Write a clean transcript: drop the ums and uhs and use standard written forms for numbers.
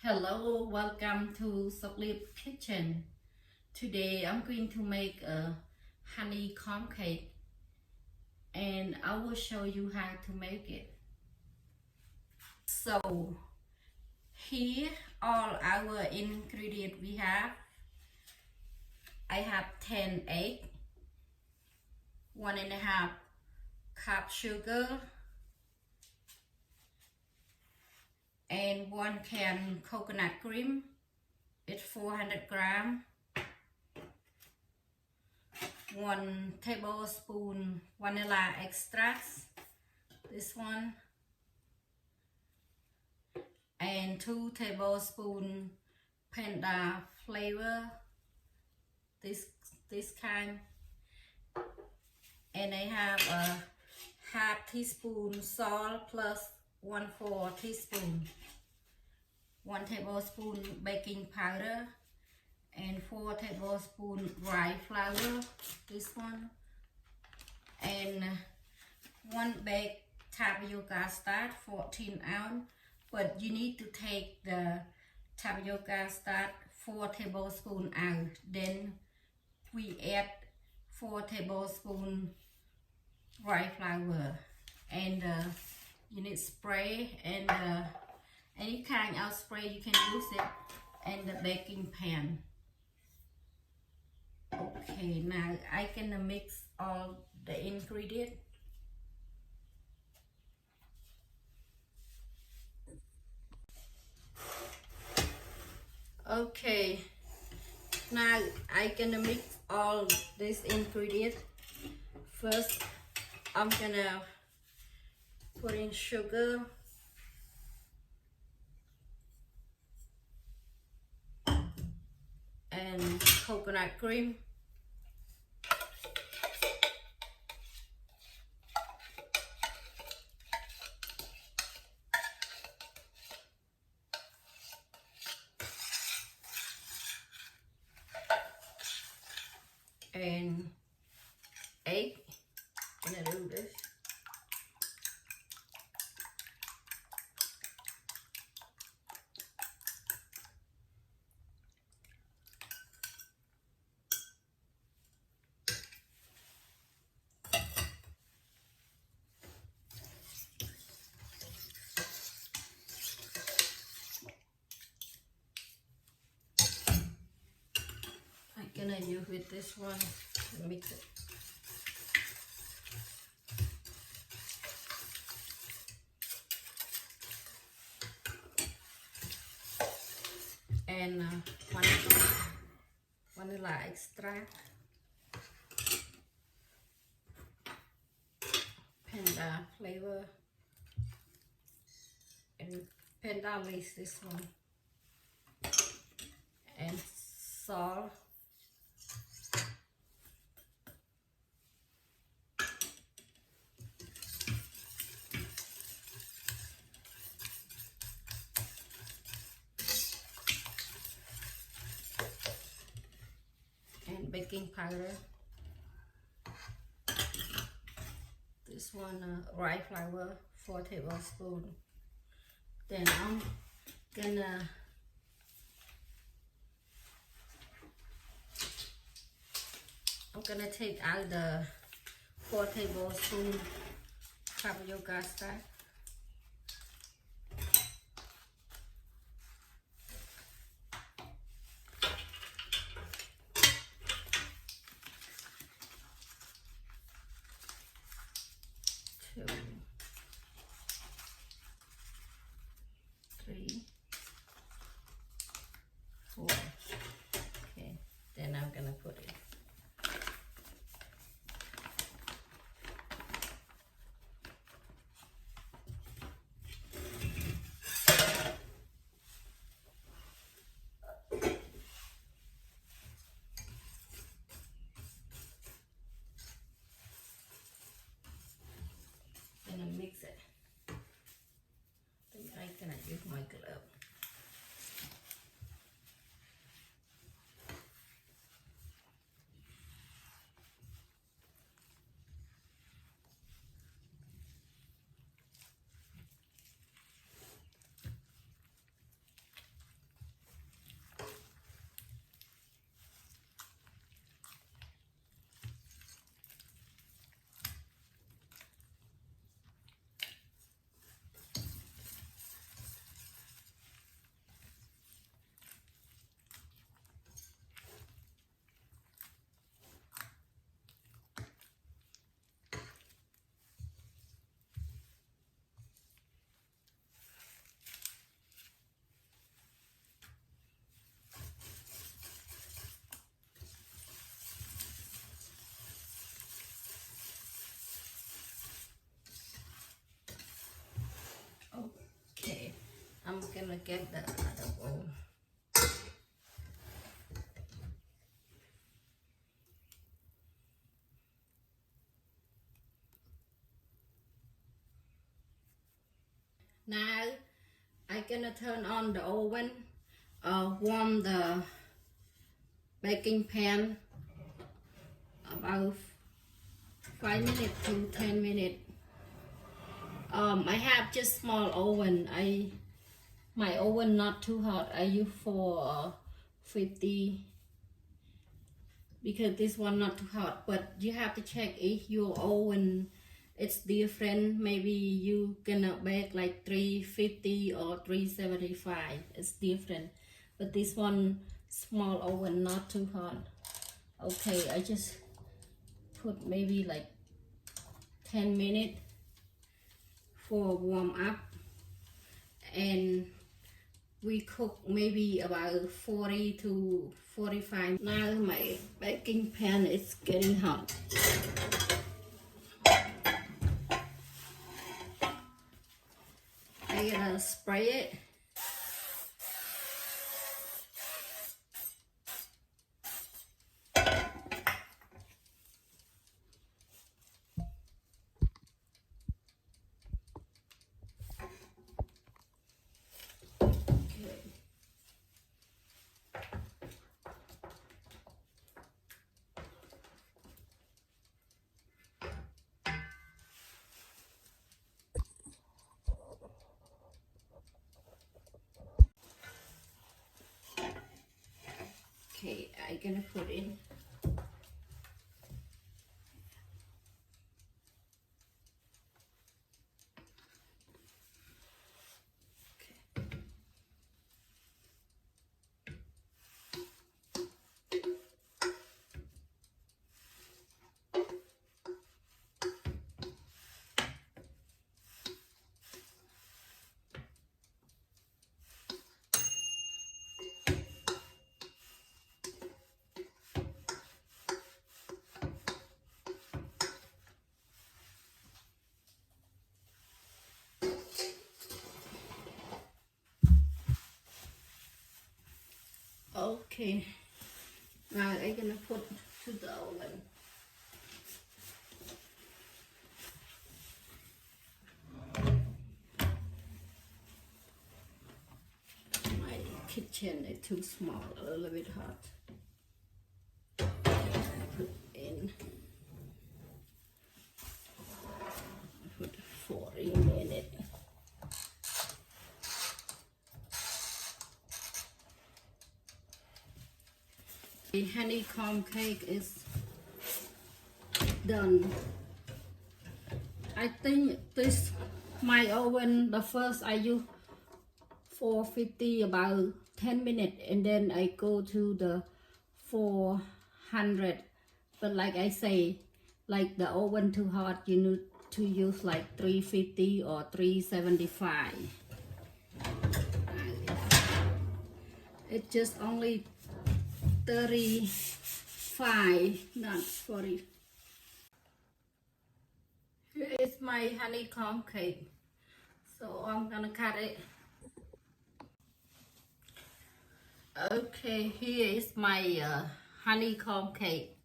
Hello, welcome to Soklip Kitchen. Today I'm going to make a honeycomb cake and I will show you how to make it. So here all our ingredients we have. I have 10 eggs, 1.5 cup sugar, and 1 can coconut cream. It's 400 grams. 1 tablespoon vanilla extract, this one, and 2 tablespoons panda flavor, this kind, and I have a half teaspoon salt plus 1/4 teaspoon, 1 tablespoon baking powder, and 4 tablespoons rye flour, this one, and 1 bag tapioca starch, 14 ounce, but you need to take the tapioca starch 4 tablespoons out, then we add 4 tablespoons rye flour, and you need spray and any kind of spray you can use it, and the baking pan. Okay, now I can mix all the ingredients. Okay, now I can mix all these ingredients. First, I'm gonna put in sugar, and coconut cream, and egg. Gonna do this. I'm gonna use with this one and mix it. And vanilla extract, panda flavor, and panda leaves, this one, and salt, and baking powder. This one, rye flour, 4 tablespoons. Then I'm gonna take out the 4 tablespoons tapioca starch. Two, 3, 4. Okay, then I'm gonna put it. I'm gonna get the other bowl. Now I'm gonna turn on the oven, warm the baking pan about 5 minutes to 10 minutes. I have just small oven. My oven not too hot. I use for 50 because this one not too hot. But you have to check if your oven it's different. Maybe you gonna bake like 350 or 375. It's different. But this one small oven not too hot. Okay, I just put maybe like 10 minutes for warm up, and we cook maybe about 40 to 45. Now my baking pan is getting hot. I'm gonna spray it. Okay, I'm gonna put in. Okay, now I'm gonna put to the oven. My kitchen is too small, a little bit hot. Put in. Put 40 minutes. The honeycomb cake is done. I think this my oven, the first I use 450 about 10 minutes, and then I go to the 400. But like I say, like the oven too hot, you need to use like 350 or 375. It's just only 35, not 40. Here is my honeycomb cake. So I'm gonna cut it. Okay, here is my honeycomb cake.